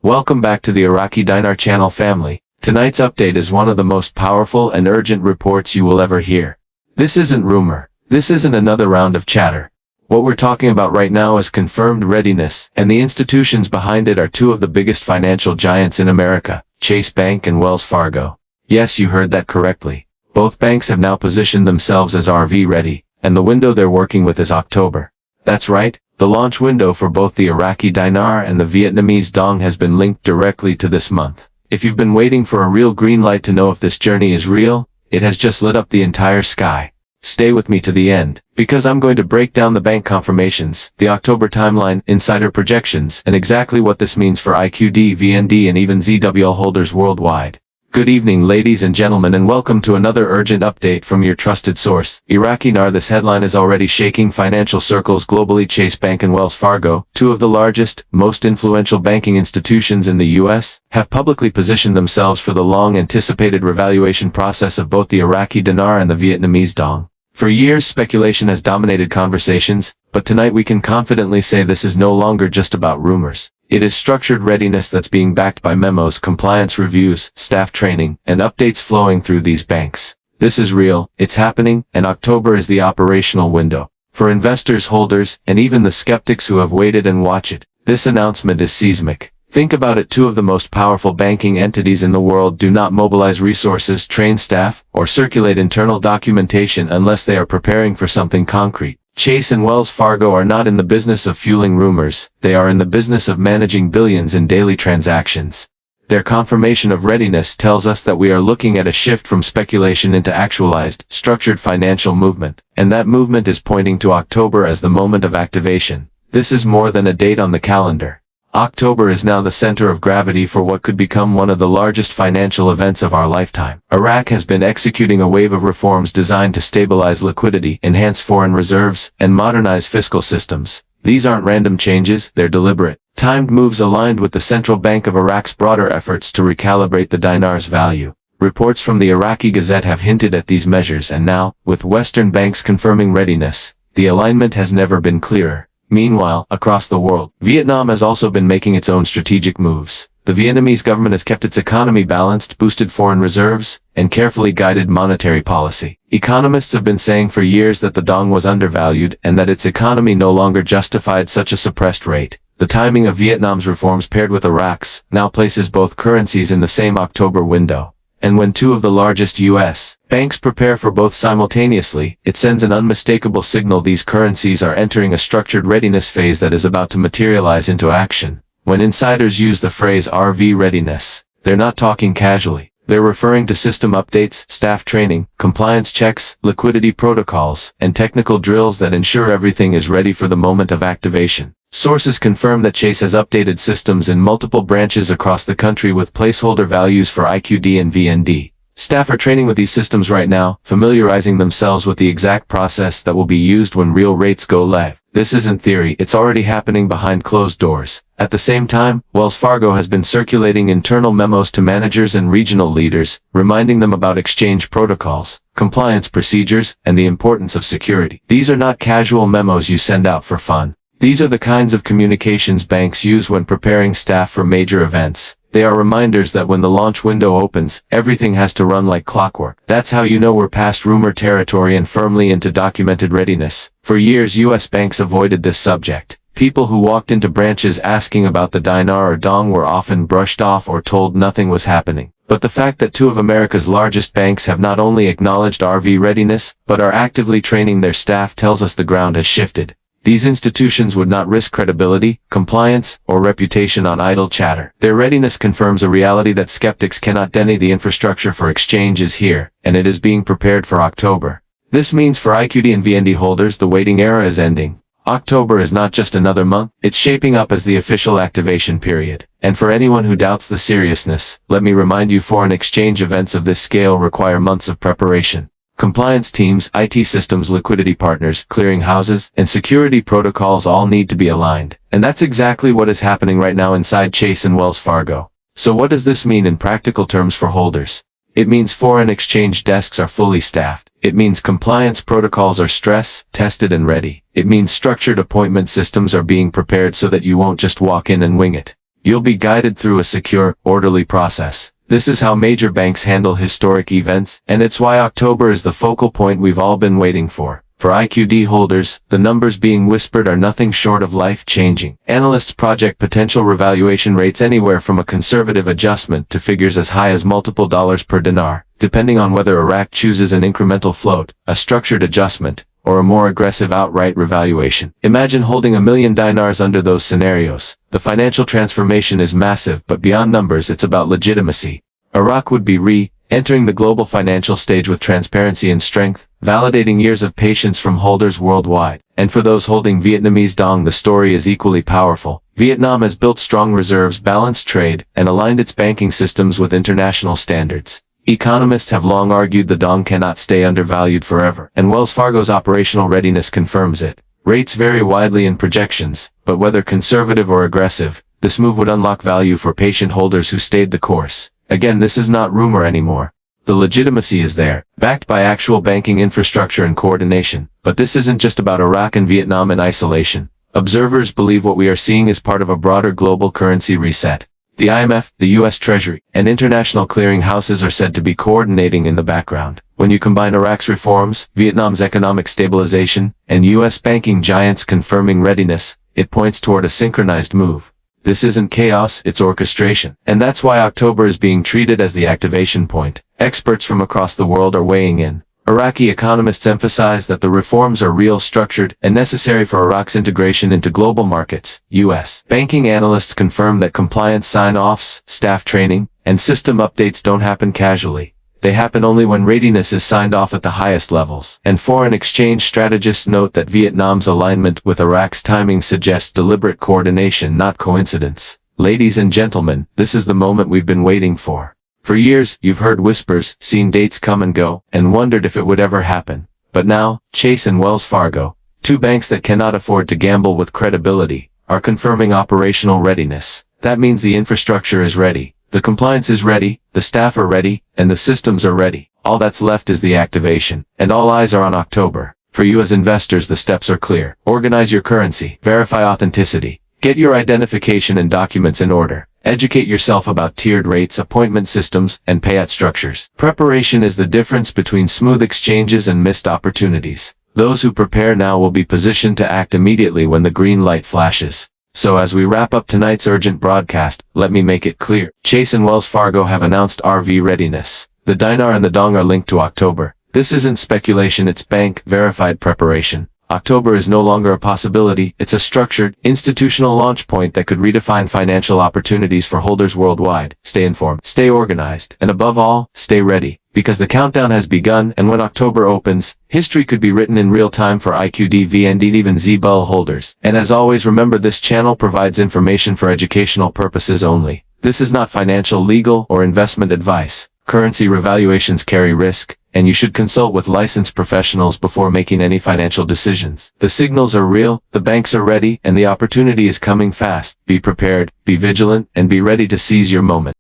Welcome back to the Iraqi Dinar channel family. Tonight's update is one of the most powerful and urgent reports you will ever hear. This isn't rumor. This isn't another round of chatter. What we're talking about right now is confirmed readiness, and the institutions behind it are two of the biggest financial giants in America, Chase Bank and Wells Fargo. Yes, you heard that correctly. Both banks have now positioned themselves as RV ready, and the window they're working with is October. That's right, the launch window for both the Iraqi Dinar and the Vietnamese Dong has been linked directly to this month. If you've been waiting for a real green light to know if this journey is real, it has just lit up the entire sky. Stay with me to the end, because I'm going to break down the bank confirmations, the October timeline, insider projections, and exactly what this means for IQD, VND, and even ZWL holders worldwide. Good evening, ladies and gentlemen, and welcome to another urgent update from your trusted source, Iraqi Dinar. This headline is already shaking financial circles globally. Chase Bank and Wells Fargo, two of the largest, most influential banking institutions in the U.S., have publicly positioned themselves for the long-anticipated revaluation process of both the Iraqi Dinar and the Vietnamese Dong. For years, speculation has dominated conversations, but tonight we can confidently say this is no longer just about rumors. It is structured readiness that's being backed by memos, compliance reviews, staff training, and updates flowing through these banks. This is real, it's happening, and October is the operational window. For investors, holders, and even the skeptics who have waited and watched, this announcement is seismic. Think about it, two of the most powerful banking entities in the world do not mobilize resources, train staff, or circulate internal documentation unless they are preparing for something concrete. Chase and Wells Fargo are not in the business of fueling rumors, they are in the business of managing billions in daily transactions. Their confirmation of readiness tells us that we are looking at a shift from speculation into actualized, structured financial movement, and that movement is pointing to October as the moment of activation. This is more than a date on the calendar. October is now the center of gravity for what could become one of the largest financial events of our lifetime. Iraq has been executing a wave of reforms designed to stabilize liquidity, enhance foreign reserves, and modernize fiscal systems. These aren't random changes, they're deliberate, timed moves aligned with the Central Bank of Iraq's broader efforts to recalibrate the dinar's value. Reports from the Iraqi Gazette have hinted at these measures, and now, with Western banks confirming readiness, the alignment has never been clearer. Meanwhile, across the world, Vietnam has also been making its own strategic moves. The Vietnamese government has kept its economy balanced, boosted foreign reserves, and carefully guided monetary policy. Economists have been saying for years that the Dong was undervalued and that its economy no longer justified such a suppressed rate. The timing of Vietnam's reforms paired with Iraq's now places both currencies in the same October window. And when two of the largest U.S. banks prepare for both simultaneously, it sends an unmistakable signal these currencies are entering a structured readiness phase that is about to materialize into action. When insiders use the phrase RV readiness, they're not talking casually. They're referring to system updates, staff training, compliance checks, liquidity protocols, and technical drills that ensure everything is ready for the moment of activation. Sources confirm that Chase has updated systems in multiple branches across the country with placeholder values for IQD and VND. Staff are training with these systems right now, familiarizing themselves with the exact process that will be used when real rates go live. This isn't theory, it's already happening behind closed doors. At the same time, Wells Fargo has been circulating internal memos to managers and regional leaders, reminding them about exchange protocols, compliance procedures, and the importance of security. These are not casual memos you send out for fun. These are the kinds of communications banks use when preparing staff for major events. They are reminders that when the launch window opens, everything has to run like clockwork. That's how you know we're past rumor territory and firmly into documented readiness. For years, U.S. banks avoided this subject. People who walked into branches asking about the Dinar or Dong were often brushed off or told nothing was happening. But the fact that two of America's largest banks have not only acknowledged RV readiness, but are actively training their staff tells us the ground has shifted. These institutions would not risk credibility, compliance, or reputation on idle chatter. Their readiness confirms a reality that skeptics cannot deny. The infrastructure for exchange is here, and it is being prepared for October. This means for IQD and VND holders the waiting era is ending. October is not just another month, it's shaping up as the official activation period. And for anyone who doubts the seriousness, let me remind you, foreign exchange events of this scale require months of preparation. Compliance teams, IT systems, liquidity partners, clearing houses, and security protocols all need to be aligned. And that's exactly what is happening right now inside Chase and Wells Fargo. So what does this mean in practical terms for holders? It means foreign exchange desks are fully staffed. It means compliance protocols are stress-tested and ready. It means structured appointment systems are being prepared so that you won't just walk in and wing it. You'll be guided through a secure, orderly process. This is how major banks handle historic events, and it's why October is the focal point we've all been waiting for. For IQD holders, the numbers being whispered are nothing short of life-changing. Analysts project potential revaluation rates anywhere from a conservative adjustment to figures as high as multiple dollars per dinar, depending on whether Iraq chooses an incremental float, a structured adjustment, or a more aggressive outright revaluation. Imagine holding $1 million dinars under those scenarios. The financial transformation is massive, but beyond numbers, it's about legitimacy. Iraq would be entering the global financial stage with transparency and strength, validating years of patience from holders worldwide. And for those holding Vietnamese dong, the story is equally powerful. Vietnam has built strong reserves, balanced trade, and aligned its banking systems with international standards. Economists have long argued the dong cannot stay undervalued forever, and Wells Fargo's operational readiness confirms it. Rates vary widely in projections, but whether conservative or aggressive, this move would unlock value for patient holders who stayed the course. Again, this is not rumor anymore. The legitimacy is there, backed by actual banking infrastructure and coordination. But this isn't just about Iraq and Vietnam in isolation. Observers believe what we are seeing is part of a broader global currency reset. The IMF, the US Treasury, and international clearing houses are said to be coordinating in the background. When you combine Iraq's reforms, Vietnam's economic stabilization, and US banking giants confirming readiness, it points toward a synchronized move. This isn't chaos, it's orchestration. And that's why October is being treated as the activation point. Experts from across the world are weighing in. Iraqi economists emphasize that the reforms are real, structured, and necessary for Iraq's integration into global markets. US banking analysts confirm that compliance sign-offs, staff training, and system updates don't happen casually. They happen only when readiness is signed off at the highest levels. And foreign exchange strategists note that Vietnam's alignment with Iraq's timing suggests deliberate coordination, not coincidence. Ladies and gentlemen, this is the moment we've been waiting for. For years, you've heard whispers, seen dates come and go, and wondered if it would ever happen. But now, Chase and Wells Fargo, two banks that cannot afford to gamble with credibility, are confirming operational readiness. That means the infrastructure is ready, the compliance is ready, the staff are ready, and the systems are ready. All that's left is the activation, and all eyes are on October. For you as investors, the steps are clear. Organize your currency, verify authenticity, get your identification and documents in order. Educate yourself about tiered rates, appointment systems, and payout structures. Preparation is the difference between smooth exchanges and missed opportunities. Those who prepare now will be positioned to act immediately when the green light flashes. So as we wrap up tonight's urgent broadcast, let me make it clear. Chase and Wells Fargo have announced RV readiness. The dinar and the dong are linked to October. This isn't speculation, it's bank-verified preparation. October is no longer a possibility, it's a structured, institutional launch point that could redefine financial opportunities for holders worldwide. Stay informed, stay organized, and above all, stay ready. Because the countdown has begun, and when October opens, history could be written in real time for IQD VND ZIM holders. And as always, remember, this channel provides information for educational purposes only. This is not financial, legal, or investment advice. Currency revaluations carry risk, and you should consult with licensed professionals before making any financial decisions. The signals are real, the banks are ready, and the opportunity is coming fast. Be prepared, be vigilant, and be ready to seize your moment.